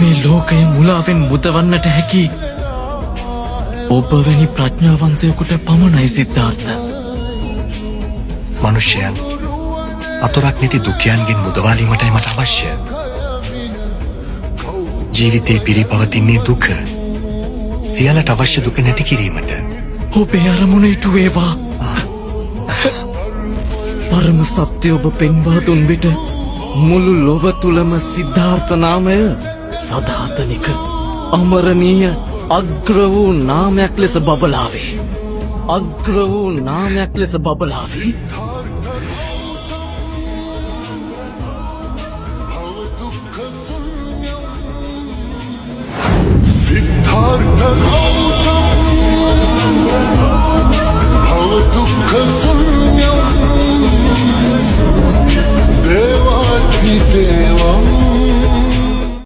මේ ලෝකය මුලාවෙන් මුදවන්නට හැකි ඔබ වැනි ප්‍රඥාවන්තයෙකුට පමණයි සිද්ධාර්ථ. මනුෂ්‍යයන් අතොරක් නැති දුකයන්ගෙන් මුදවාලීමටයි මට අවශ්‍ය. ජීවිතේ පිරිපවතින්නේ දුක. සියල්ලට අවශ්‍ය දුක නැති කිරීමට. ඔබේ අරමුණ ඉටු වේවා. පරම සත්‍ය ඔබ පෙන්වා දුන් විට මුළු ලොව තුලම සිද්ධාර්ථ නාමය සදාතනික අමරණීය අග්‍ර වූ නාමයක් ලෙස බබලාවේ. අග්‍ර වූ නාමයක් ලෙස බබලාවේ. सिद्धार्थ गौतम भव दुःख शून्यम देवाधिदेव